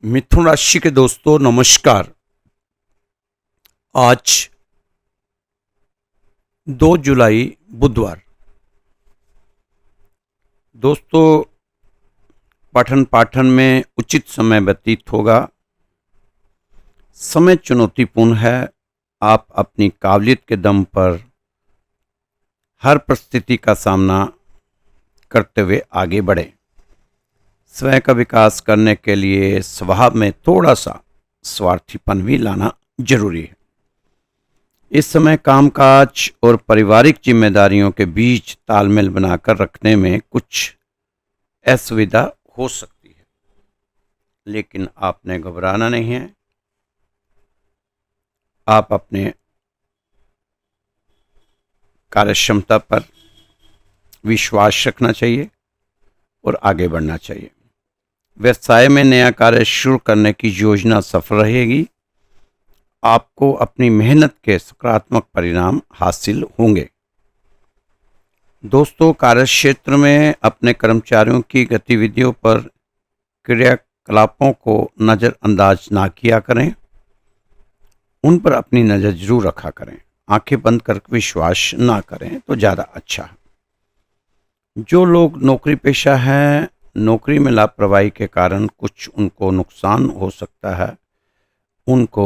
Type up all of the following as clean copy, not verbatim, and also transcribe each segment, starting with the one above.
मिथुन राशि के दोस्तों नमस्कार। आज 2 जुलाई बुधवार। दोस्तों पठन पाठन में उचित समय व्यतीत होगा। समय चुनौतीपूर्ण है। आप अपनी काबिलियत के दम पर हर परिस्थिति का सामना करते हुए आगे बढ़ें। स्वयं का विकास करने के लिए स्वभाव में थोड़ा सा स्वार्थीपन भी लाना जरूरी है। इस समय कामकाज और पारिवारिक जिम्मेदारियों के बीच तालमेल बनाकर रखने में कुछ असुविधा हो सकती है, लेकिन आपने घबराना नहीं है। आप अपने कार्यक्षमता पर विश्वास रखना चाहिए और आगे बढ़ना चाहिए। व्यवसाय में नया कार्य शुरू करने की योजना सफल रहेगी। आपको अपनी मेहनत के सकारात्मक परिणाम हासिल होंगे। दोस्तों कार्यक्षेत्र में अपने कर्मचारियों की गतिविधियों पर क्रियाकलापों को नज़रअंदाज ना किया करें। उन पर अपनी नज़र जरूर रखा करें। आंखें बंद कर विश्वास ना करें तो ज़्यादा अच्छा है। जो लोग नौकरी पेशा हैं, नौकरी में लापरवाही के कारण कुछ उनको नुकसान हो सकता है। उनको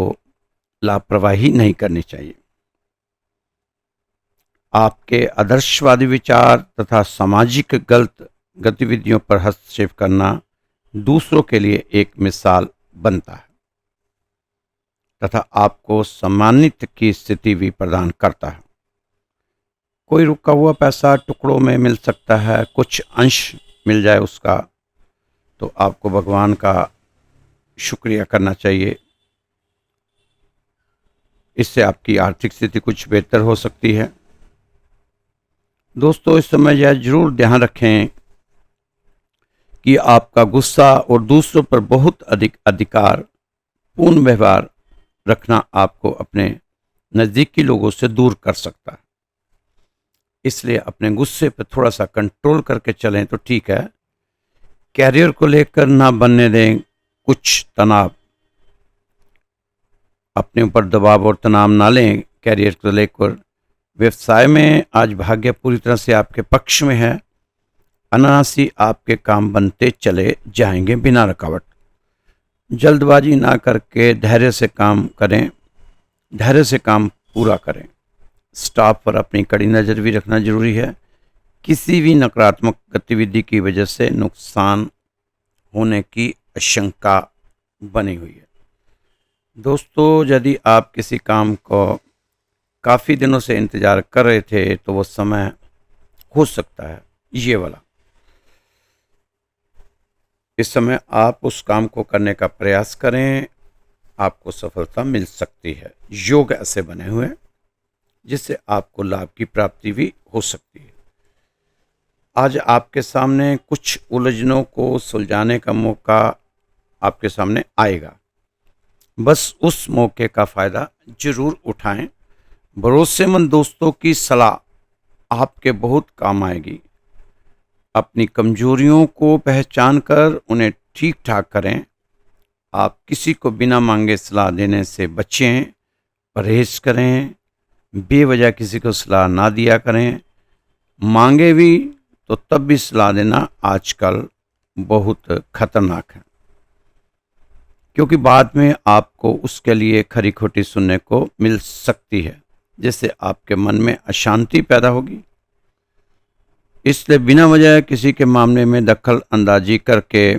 लापरवाही नहीं करनी चाहिए। आपके आदर्शवादी विचार तथा सामाजिक गलत गतिविधियों पर हस्तक्षेप करना दूसरों के लिए एक मिसाल बनता है तथा आपको सम्मानित की स्थिति भी प्रदान करता है। कोई रुका हुआ पैसा टुकड़ों में मिल सकता है, कुछ अंश मिल जाए उसका, तो आपको भगवान का शुक्रिया करना चाहिए। इससे आपकी आर्थिक स्थिति कुछ बेहतर हो सकती है। दोस्तों इस समय यह जरूर ध्यान रखें कि आपका गुस्सा और दूसरों पर बहुत अधिक अधिकार पूर्ण व्यवहार रखना आपको अपने नज़दीकी लोगों से दूर कर सकता है। इसलिए अपने गुस्से पर थोड़ा सा कंट्रोल करके चलें तो ठीक है। कैरियर को लेकर ना बनने दें कुछ तनाव। अपने ऊपर दबाव और तनाव ना लें कैरियर को लेकर। व्यवसाय में आज भाग्य पूरी तरह से आपके पक्ष में है। अनायासी आपके काम बनते चले जाएंगे बिना रुकावट। जल्दबाजी ना करके धैर्य से काम करें, धैर्य से काम पूरा करें। स्टाफ पर अपनी कड़ी नज़र भी रखना जरूरी है। किसी भी नकारात्मक गतिविधि की वजह से नुकसान होने की आशंका बनी हुई है। दोस्तों यदि आप किसी काम को काफ़ी दिनों से इंतज़ार कर रहे थे तो वो समय हो सकता है ये वाला। इस समय आप उस काम को करने का प्रयास करें, आपको सफलता मिल सकती है। योग ऐसे बने हुए हैं जिससे आपको लाभ की प्राप्ति भी हो सकती है। आज आपके सामने कुछ उलझनों को सुलझाने का मौका आपके सामने आएगा। बस उस मौके का फ़ायदा जरूर उठाएं। भरोसेमंद दोस्तों की सलाह आपके बहुत काम आएगी। अपनी कमजोरियों को पहचान कर उन्हें ठीक ठाक करें। आप किसी को बिना मांगे सलाह देने से बचें, परहेज करें। बेवजह किसी को सलाह ना दिया करें। मांगे भी तो तब भी सलाह देना आजकल बहुत खतरनाक है, क्योंकि बाद में आपको उसके लिए खरी खोटी सुनने को मिल सकती है, जिससे आपके मन में अशांति पैदा होगी। इसलिए बिना वजह किसी के मामले में दखल अंदाजी करके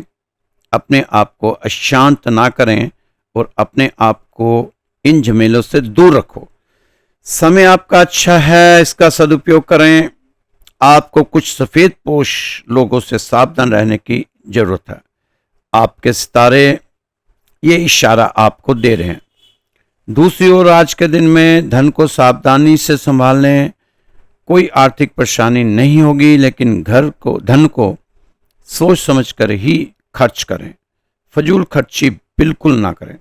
अपने आप को अशांत ना करें और अपने आप को इन झमेलों से दूर रखो। समय आपका अच्छा है, इसका सदुपयोग करें। आपको कुछ सफ़ेद पोश लोगों से सावधान रहने की जरूरत है। आपके सितारे ये इशारा आपको दे रहे हैं। दूसरी ओर आज के दिन में धन को सावधानी से संभाल लें। कोई आर्थिक परेशानी नहीं होगी, लेकिन धन को सोच समझकर ही खर्च करें। फजूल खर्ची बिल्कुल ना करें।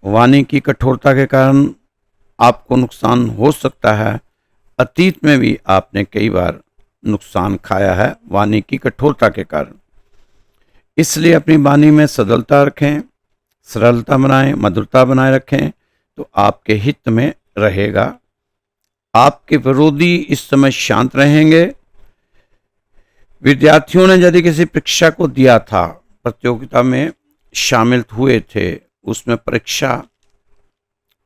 वाणी की कठोरता के कारण आपको नुकसान हो सकता है। अतीत में भी आपने कई बार नुकसान खाया है वाणी की कठोरता के कारण। इसलिए अपनी वाणी में सदलता रखें, सरलता बनाएं, मधुरता बनाए रखें, तो आपके हित में रहेगा। आपके विरोधी इस समय शांत रहेंगे। विद्यार्थियों ने यदि किसी परीक्षा को दिया था, प्रतियोगिता में शामिल हुए थे, उसमें परीक्षा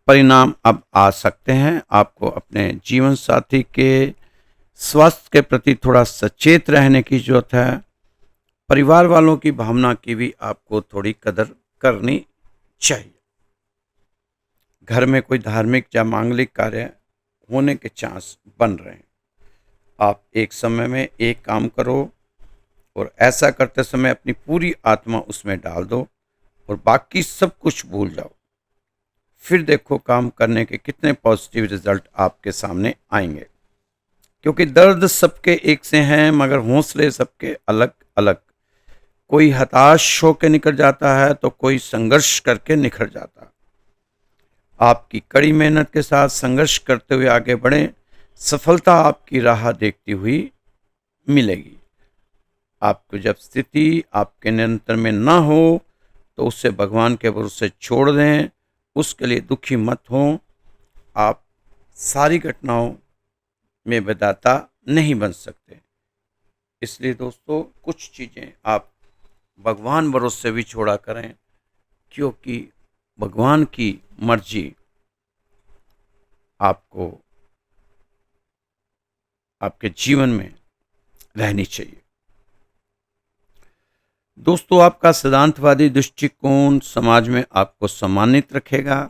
परिणाम अब आ सकते हैं। आपको अपने जीवन साथी के स्वास्थ्य के प्रति थोड़ा सचेत रहने की जरूरत है। परिवार वालों की भावना की भी आपको थोड़ी कदर करनी चाहिए। घर में कोई धार्मिक या मांगलिक कार्य होने के चांस बन रहे हैं। आप एक समय में एक काम करो और ऐसा करते समय अपनी पूरी आत्मा उसमें डाल दो और बाकी सब कुछ भूल जाओ। फिर देखो काम करने के कितने पॉजिटिव रिजल्ट आपके सामने आएंगे। क्योंकि दर्द सबके एक से हैं, मगर हौसले सबके अलग अलग। कोई हताश होकर निकल जाता है तो कोई संघर्ष करके निखर जाता है। आपकी कड़ी मेहनत के साथ संघर्ष करते हुए आगे बढ़ें, सफलता आपकी राह देखती हुई मिलेगी। आपको जब स्थिति आपके नियंत्रण में ना हो तो उसे भगवान के भरोसे छोड़ दें, उसके लिए दुखी मत हो। आप सारी घटनाओं में विधाता नहीं बन सकते। इसलिए दोस्तों, कुछ चीज़ें आप भगवान भरोसे भी छोड़ा करें, क्योंकि भगवान की मर्जी आपको आपके जीवन में रहनी चाहिए। दोस्तों, आपका सिद्धांतवादी दृष्टिकोण समाज में आपको सम्मानित रखेगा।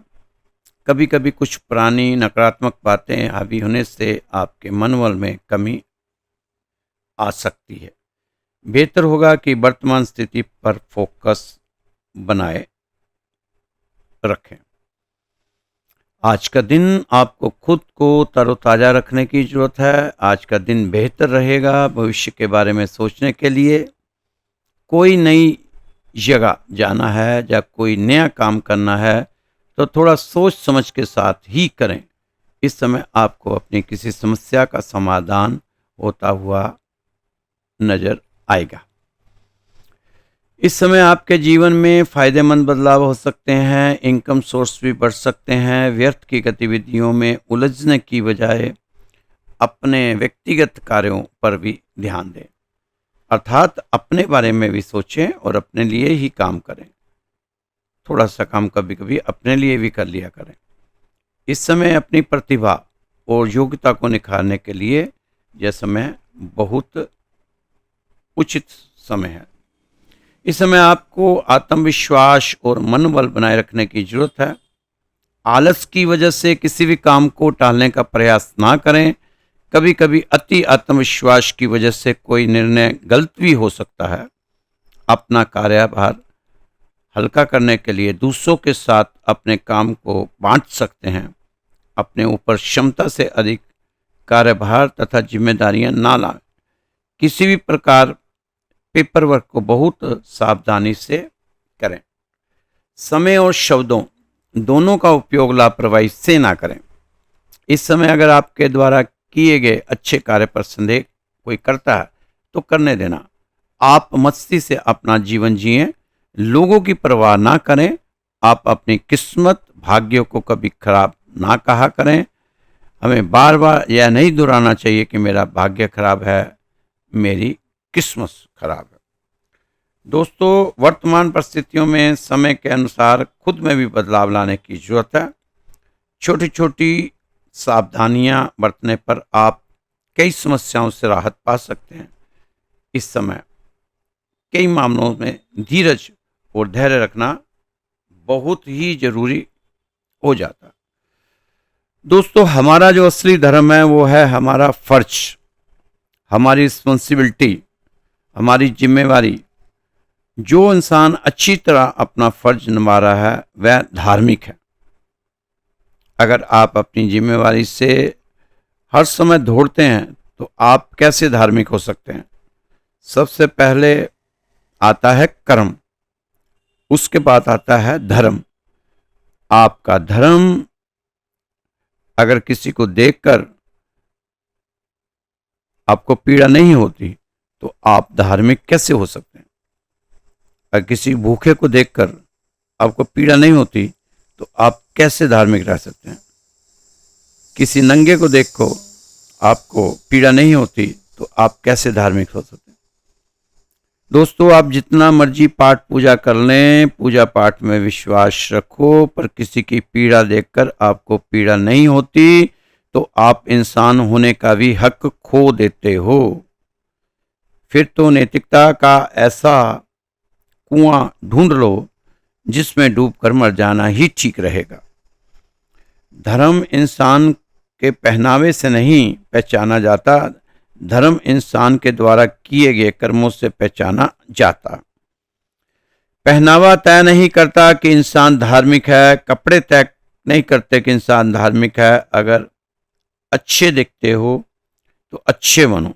कभी कभी कुछ पुरानी नकारात्मक बातें हावी होने से आपके मनोबल में कमी आ सकती है। बेहतर होगा कि वर्तमान स्थिति पर फोकस बनाए रखें। आज का दिन आपको खुद को तरोताजा रखने की जरूरत है। आज का दिन बेहतर रहेगा भविष्य के बारे में सोचने के लिए। कोई नई जगह जाना है या कोई नया काम करना है तो थोड़ा सोच समझ के साथ ही करें। इस समय आपको अपनी किसी समस्या का समाधान होता हुआ नजर आएगा। इस समय आपके जीवन में फायदेमंद बदलाव हो सकते हैं। इनकम सोर्स भी बढ़ सकते हैं। व्यर्थ की गतिविधियों में उलझने की बजाय अपने व्यक्तिगत कार्यों पर भी ध्यान दें, अर्थात अपने बारे में भी सोचें और अपने लिए ही काम करें। थोड़ा सा काम कभी कभी अपने लिए भी कर लिया करें। इस समय अपनी प्रतिभा और योग्यता को निखारने के लिए यह समय बहुत उचित समय है। इस समय आपको आत्मविश्वास और मनोबल बनाए रखने की जरूरत है। आलस की वजह से किसी भी काम को टालने का प्रयास ना करें। कभी कभी अति आत्मविश्वास की वजह से कोई निर्णय गलत भी हो सकता है। अपना कार्यभार हल्का करने के लिए दूसरों के साथ अपने काम को बांट सकते हैं। अपने ऊपर क्षमता से अधिक कार्यभार तथा जिम्मेदारियां ना लाएं। किसी भी प्रकार पेपर वर्क को बहुत सावधानी से करें। समय और शब्दों दोनों का उपयोग लापरवाही से ना करें। इस समय अगर आपके द्वारा किए गए अच्छे कार्य पर संदेह कोई करता है तो करने देना। आप मस्ती से अपना जीवन जिएं, लोगों की परवाह ना करें। आप अपनी किस्मत भाग्य को कभी खराब ना कहा करें। हमें बार बार यह नहीं दोहराना चाहिए कि मेरा भाग्य खराब है, मेरी किस्मत खराब है। दोस्तों, वर्तमान परिस्थितियों में समय के अनुसार खुद में भी बदलाव लाने की जरूरत है। छोटी छोटी सावधानियां बरतने पर आप कई समस्याओं से राहत पा सकते हैं। इस समय कई मामलों में धीरज और धैर्य रखना बहुत ही जरूरी हो जाता है। दोस्तों, हमारा जो असली धर्म है वो है हमारा फर्ज, हमारी रिस्पॉन्सिबिलिटी, हमारी जिम्मेवारी। जो इंसान अच्छी तरह अपना फर्ज निभा रहा है वह धार्मिक है। अगर आप अपनी जिम्मेवारी से हर समय दौड़ते हैं तो आप कैसे धार्मिक हो सकते हैं? सबसे पहले आता है कर्म, उसके बाद आता है धर्म। आपका धर्म अगर किसी को देखकर आपको पीड़ा नहीं होती तो आप धार्मिक कैसे हो सकते हैं? अगर किसी भूखे को देखकर आपको पीड़ा नहीं होती तो आप कैसे धार्मिक रह सकते हैं? किसी नंगे को देखो आपको पीड़ा नहीं होती तो आप कैसे धार्मिक हो सकते हैं? दोस्तों, आप जितना मर्जी पाठ पूजा कर लें, पूजा पाठ में विश्वास रखो, पर किसी की पीड़ा देखकर आपको पीड़ा नहीं होती तो आप इंसान होने का भी हक खो देते हो। फिर तो नैतिकता का ऐसा कुआं ढूंढ लो जिसमें डूबकर मर जाना ही ठीक रहेगा। धर्म इंसान के पहनावे से नहीं पहचाना जाता, धर्म इंसान के द्वारा किए गए कर्मों से पहचाना जाता। पहनावा तय नहीं करता कि इंसान धार्मिक है, कपड़े तय नहीं करते कि इंसान धार्मिक है। अगर अच्छे दिखते हो तो अच्छे बनो,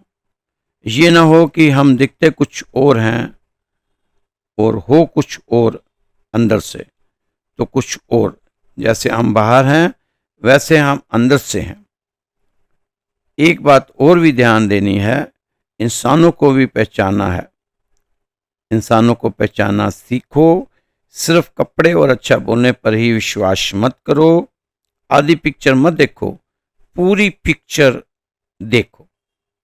ये ना हो कि हम दिखते कुछ और हैं और हो कुछ और अंदर से तो कुछ और। जैसे हम बाहर हैं वैसे हम अंदर से हैं। एक बात और भी ध्यान देनी है, इंसानों को भी पहचानना है। इंसानों को पहचानना सीखो। सिर्फ कपड़े और अच्छा बोलने पर ही विश्वास मत करो। आधी पिक्चर मत देखो, पूरी पिक्चर देखो,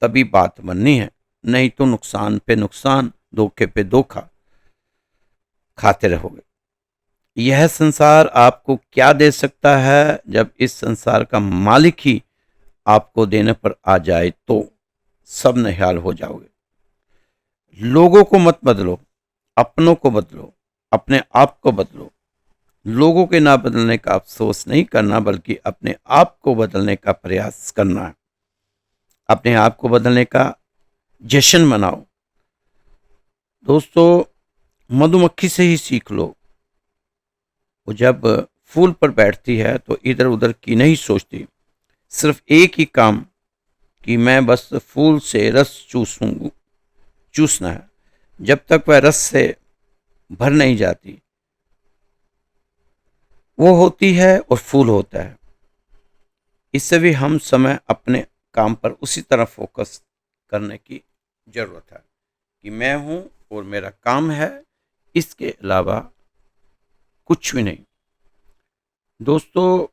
तभी बात बननी है। नहीं तो नुकसान पे नुकसान, धोखे पे धोखा खाते रहोगे। यह संसार आपको क्या दे सकता है? जब इस संसार का मालिक ही आपको देने पर आ जाए तो सब निहाल हो जाओगे। लोगों को मत बदलो, अपनों को बदलो, अपने आप को बदलो। लोगों के ना बदलने का अफसोस नहीं करना, बल्कि अपने आप को बदलने का प्रयास करना है। अपने आप को बदलने का जश्न मनाओ। दोस्तों, मधुमक्खी से ही सीख लो। वो जब फूल पर बैठती है तो इधर उधर की नहीं सोचती, सिर्फ एक ही काम कि मैं बस फूल से रस चूसना है। जब तक वह रस से भर नहीं जाती वो होती है और फूल होता है। इससे भी हम समय अपने काम पर उसी तरह फोकस करने की जरूरत है कि मैं हूं और मेरा काम है, इसके अलावा कुछ भी नहीं। दोस्तों,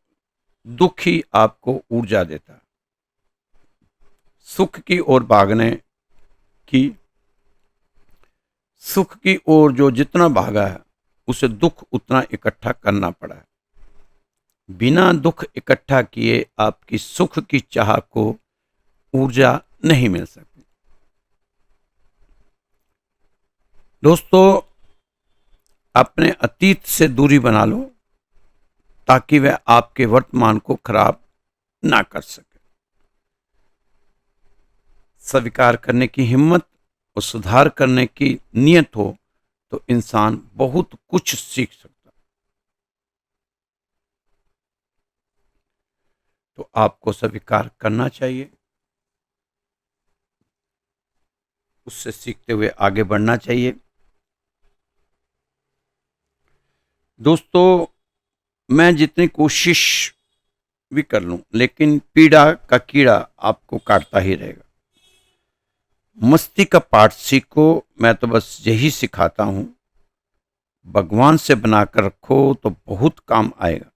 दुख ही आपको ऊर्जा देता है। सुख की ओर भागने की, सुख की ओर जो जितना भागा है उसे दुख उतना इकट्ठा करना पड़ा है। बिना दुख इकट्ठा किए आपकी सुख की चाह को ऊर्जा नहीं मिल सकती। दोस्तों, अपने अतीत से दूरी बना लो ताकि वह आपके वर्तमान को खराब ना कर सके। स्वीकार करने की हिम्मत और सुधार करने की नियत हो तो इंसान बहुत कुछ सीख सकता है। तो आपको स्वीकार करना चाहिए, उससे सीखते हुए आगे बढ़ना चाहिए। दोस्तों, मैं जितनी कोशिश भी कर लूं लेकिन पीड़ा का कीड़ा आपको काटता ही रहेगा। मस्ती का पाठ सीखो, मैं तो बस यही सिखाता हूं। भगवान से बनाकर रखो तो बहुत काम आएगा।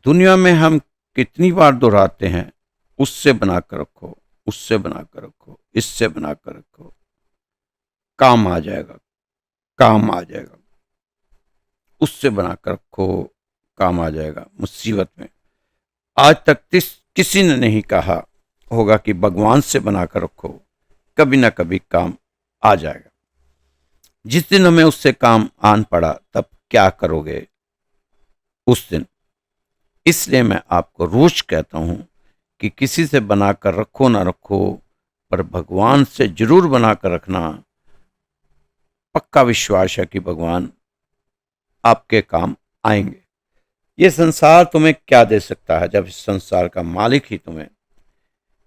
दुनिया में हम कितनी बार दोहराते हैं, उससे बनाकर रखो, उससे बनाकर रखो, इससे बनाकर रखो, काम आ जाएगा, काम आ जाएगा। उससे बनाकर रखो, काम आ जाएगा। मुसीबत में आज तक किसी ने नहीं कहा होगा कि भगवान से बनाकर रखो, कभी ना कभी काम आ जाएगा। जिस दिन हमें उससे काम आन पड़ा तब क्या करोगे उस दिन। इसलिए मैं आपको रोज कहता हूं कि किसी से बनाकर रखो ना रखो, पर भगवान से जरूर बनाकर रखना। पक्का विश्वास है कि भगवान आपके काम आएंगे। ये संसार तुम्हें क्या दे सकता है? जब इस संसार का मालिक ही तुम्हें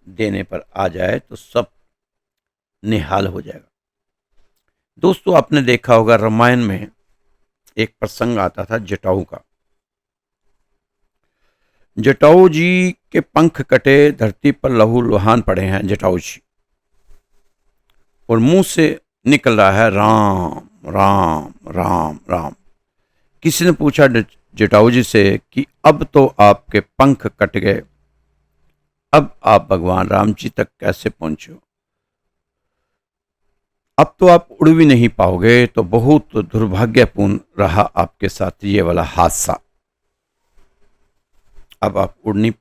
देने पर आ जाए तो सब निहाल हो जाएगा। दोस्तों, आपने देखा होगा रामायण में एक प्रसंग आता था जटायु का। जटायु जी के पंख कटे, धरती पर लहू लुहान पड़े हैं जटायु जी, और मुंह से निकल रहा है राम राम राम राम। किसी ने पूछा जटाऊ जी से कि अब तो आपके पंख कट गए, अब आप भगवान राम जी तक कैसे पहुंचे? अब तो आप उड़ भी नहीं पाओगे, तो बहुत दुर्भाग्यपूर्ण रहा आपके साथ ये वाला हादसा। अब आप उड़ नहीं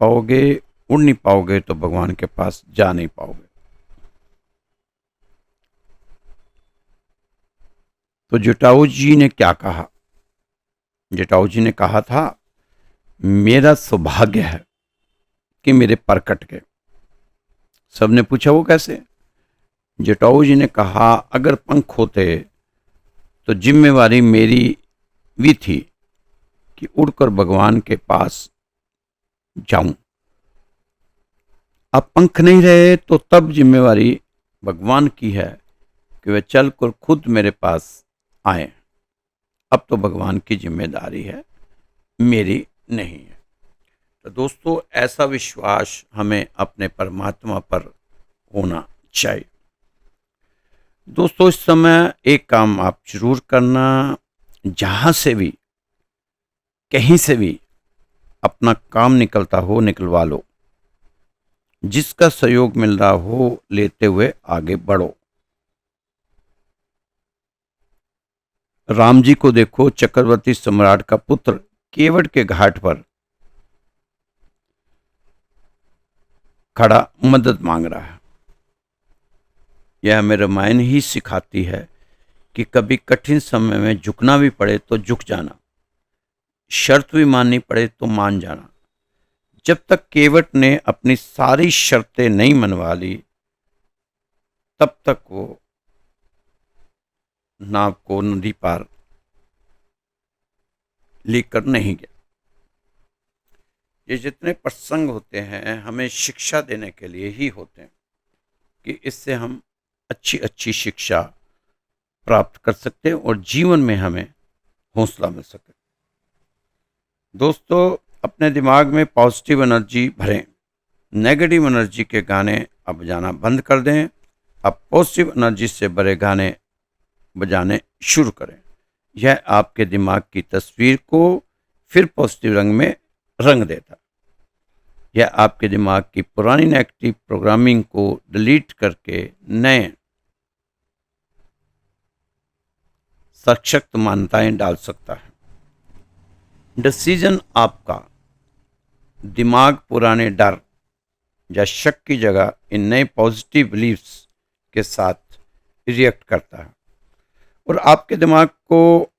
पाओगे तो भगवान के पास जा नहीं पाओगे। तो जटाऊ जी ने क्या कहा? जटाऊ जी ने कहा था, मेरा सौभाग्य है कि मेरे पर कट गए। सबने पूछा वो कैसे? जटाऊ जी ने कहा, अगर पंख होते तो जिम्मेवारी मेरी भी थी कि उड़कर भगवान के पास जाऊं। अब पंख नहीं रहे तो तब जिम्मेवारी भगवान की है कि वे चलकर खुद मेरे पास आए। अब तो भगवान की जिम्मेदारी है, मेरी नहीं है। तो दोस्तों, ऐसा विश्वास हमें अपने परमात्मा पर होना चाहिए। दोस्तों, इस समय एक काम आप जरूर करना, जहां से भी कहीं से भी अपना काम निकलता हो निकलवा लो। जिसका सहयोग मिल रहा हो लेते हुए आगे बढ़ो। राम जी को देखो, चक्रवर्ती सम्राट का पुत्र केवट के घाट पर खड़ा मदद मांग रहा है। यह हमें रामायण ही सिखाती है कि कभी कठिन समय में झुकना भी पड़े तो झुक जाना, शर्त भी माननी पड़े तो मान जाना। जब तक केवट ने अपनी सारी शर्तें नहीं मनवा ली, तब तक वो नाव को नदी पार लेकर नहीं गया। ये जितने प्रसंग होते हैं हमें शिक्षा देने के लिए ही होते हैं कि इससे हम अच्छी अच्छी शिक्षा प्राप्त कर सकते हैं और जीवन में हमें हौसला मिल सके। दोस्तों, अपने दिमाग में पॉजिटिव एनर्जी भरें। नेगेटिव एनर्जी के गाने अब बजाना बंद कर दें। अब पॉजिटिव एनर्जी से भरे गाने बजाने शुरू करें। यह आपके दिमाग की तस्वीर को फिर पॉजिटिव रंग में रंग देता। यह आपके दिमाग की पुरानी नेगेटिव प्रोग्रामिंग को डिलीट करके नए सशक्त मान्यताएं डाल सकता है। डिसीजन आपका दिमाग पुराने डर या शक की जगह इन नए पॉजिटिव बिलीफ्स के साथ रिएक्ट करता है और आपके दिमाग को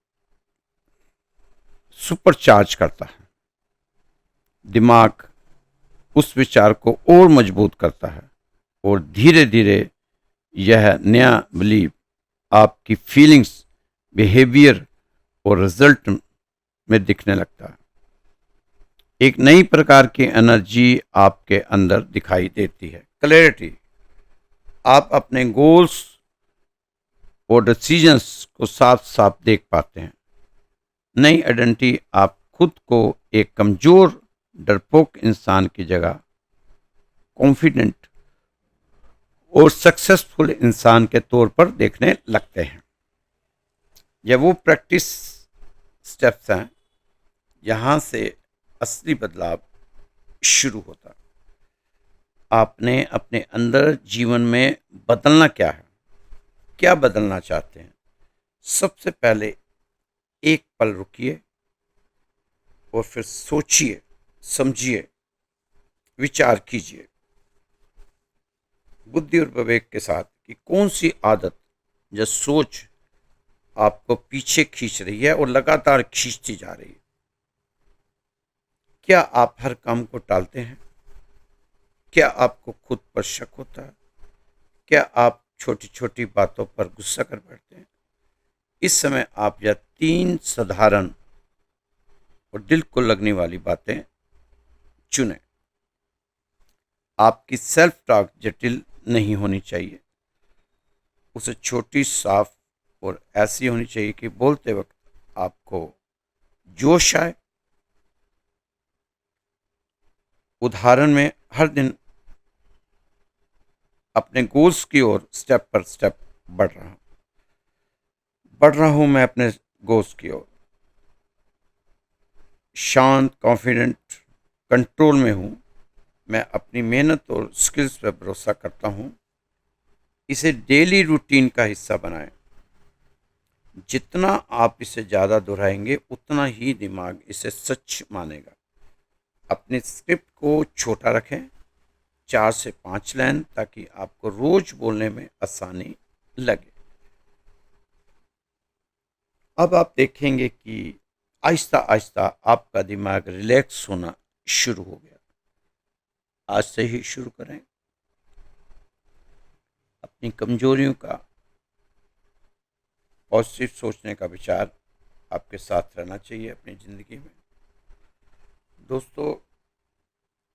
सुपरचार्ज करता है। दिमाग उस विचार को और मजबूत करता है और धीरे धीरे यह नया बिलीव आपकी फीलिंग्स, बिहेवियर और रिजल्ट में दिखने लगता है। एक नई प्रकार की एनर्जी आपके अंदर दिखाई देती है, क्लैरिटी। आप अपने गोल्स और डिसीजंस को साफ साफ देख पाते हैं। नई आइडेंटिटी आप खुद को एक कमजोर डरपोक इंसान की जगह कॉन्फिडेंट और सक्सेसफुल इंसान के तौर पर देखने लगते हैं। यह वो प्रैक्टिस स्टेप्स हैं यहां से असली बदलाव शुरू होता है। आपने अपने अंदर जीवन में बदलना क्या है, क्या बदलना चाहते हैं? सबसे पहले एक पल रुकिए और फिर सोचिए, समझिए, विचार कीजिए बुद्धि और विवेक के साथ कि कौन सी आदत या सोच आपको पीछे खींच रही है और लगातार खींचती जा रही है। क्या आप हर काम को टालते हैं? क्या आपको खुद पर शक होता है? क्या आप छोटी छोटी बातों पर गुस्सा कर बैठते हैं? इस समय आप यह 3 साधारण और दिल को लगने वाली बातें चुनें। आपकी सेल्फ टॉक जटिल नहीं होनी चाहिए। उसे छोटी, साफ और ऐसी होनी चाहिए कि बोलते वक्त आपको जोश आए। उदाहरण में, हर दिन अपने गोल्स की ओर स्टेप पर स्टेप बढ़ रहा हूं। बढ़ रहा हूं मैं अपने गोल्स की ओर, शांत, कॉन्फिडेंट, कंट्रोल में हूं। मैं अपनी मेहनत और स्किल्स पर भरोसा करता हूं। इसे डेली रूटीन का हिस्सा बनाएं। जितना आप इसे ज़्यादा दोहराएंगे उतना ही दिमाग इसे सच मानेगा। अपने स्क्रिप्ट को छोटा रखें, 4 से 5 लाइन, ताकि आपको रोज बोलने में आसानी लगे। अब आप देखेंगे कि आहिस्ता आहिस्ता आपका दिमाग रिलैक्स होना शुरू हो गया। आज से ही शुरू करें। अपनी कमजोरियों का, पॉजिटिव सोचने का विचार आपके साथ रहना चाहिए अपनी ज़िंदगी में। दोस्तों,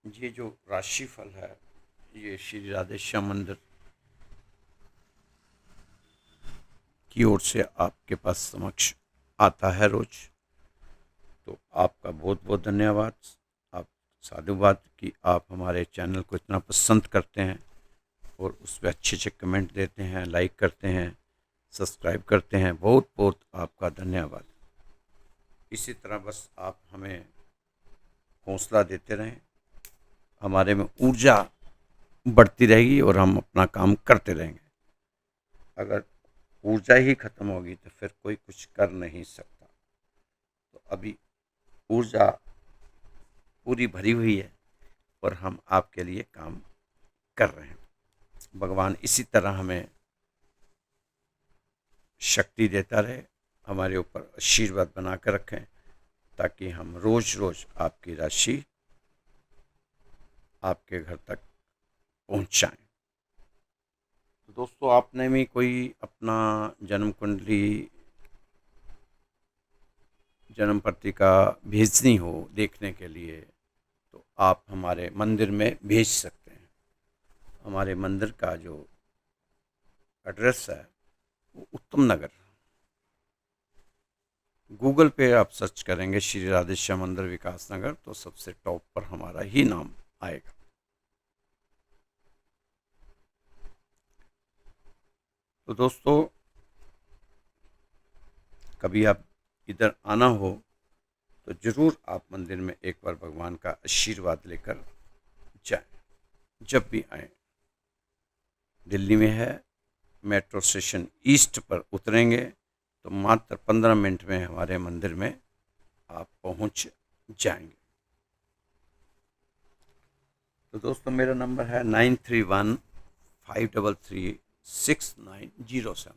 ये जो राशिफल है, ये श्री राधेश्याम मंदिर की ओर से आपके पास समक्ष आता है रोज। तो आपका बहुत बहुत धन्यवाद। आप साधुवाद कि आप हमारे चैनल को इतना पसंद करते हैं और उस पर अच्छे अच्छे कमेंट देते हैं, लाइक करते हैं, सब्सक्राइब करते हैं। बहुत बहुत आपका धन्यवाद। इसी तरह बस आप हमें हौसला देते रहें, हमारे में ऊर्जा बढ़ती रहेगी और हम अपना काम करते रहेंगे। अगर ऊर्जा ही खत्म होगी तो फिर कोई कुछ कर नहीं सकता। तो अभी ऊर्जा पूरी भरी हुई है और हम आपके लिए काम कर रहे हैं। भगवान इसी तरह हमें शक्ति देता रहे, हमारे ऊपर आशीर्वाद बना कर रखें, ताकि हम रोज रोज आपकी राशि आपके घर तक पहुंचाएं। तो दोस्तों, आपने भी कोई अपना जन्म कुंडली, जन्म पत्रिका भेजनी हो देखने के लिए, तो आप हमारे मंदिर में भेज सकते हैं। हमारे मंदिर का जो एड्रेस है वो उत्तम नगर, गूगल पे आप सर्च करेंगे श्री राधेश्याम मंदिर विकास नगर, तो सबसे टॉप पर हमारा ही नाम आएगा। तो दोस्तों, कभी आप इधर आना हो तो ज़रूर आप मंदिर में एक बार भगवान का आशीर्वाद लेकर जाएं। जब भी आए, दिल्ली में है, मेट्रो स्टेशन ईस्ट पर उतरेंगे तो मात्र 15 मिनट में हमारे मंदिर में आप पहुंच जाएंगे। तो दोस्तों, मेरा नंबर है 9315336907,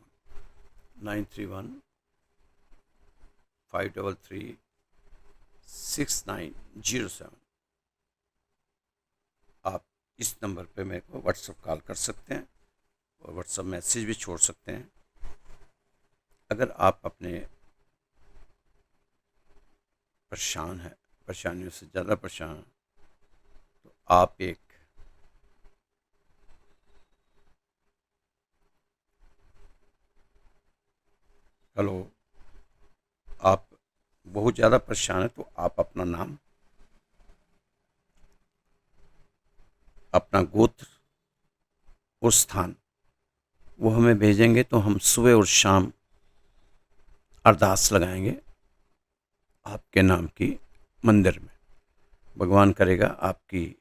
9315336907। आप इस नंबर पे मेरे को व्हाट्सएप कॉल कर सकते हैं और व्हाट्सएप मैसेज भी छोड़ सकते हैं। अगर आप अपने परेशान हैं, परेशानियों से ज़्यादा परेशान हैं, तो आप एक आप बहुत ज़्यादा परेशान हैं तो आप अपना नाम, अपना गोत्र और स्थान वो हमें भेजेंगे, तो हम सुबह और शाम अरदास लगाएंगे आपके नाम की मंदिर में। भगवान करेगा आपकी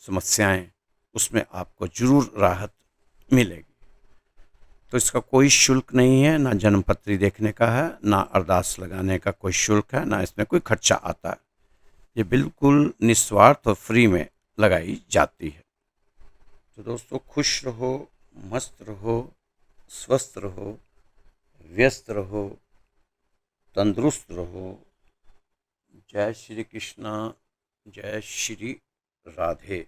समस्याएं, उसमें आपको ज़रूर राहत मिलेगी। तो इसका कोई शुल्क नहीं है, ना जन्मपत्री देखने का है, ना अरदास लगाने का कोई शुल्क है, ना इसमें कोई खर्चा आता है। ये बिल्कुल निस्वार्थ और फ्री में लगाई जाती है। तो दोस्तों, खुश रहो, मस्त रहो, स्वस्थ रहो, व्यस्त रहो, तंदुरुस्त रहो। जय श्री कृष्णा, जय श्री राधे।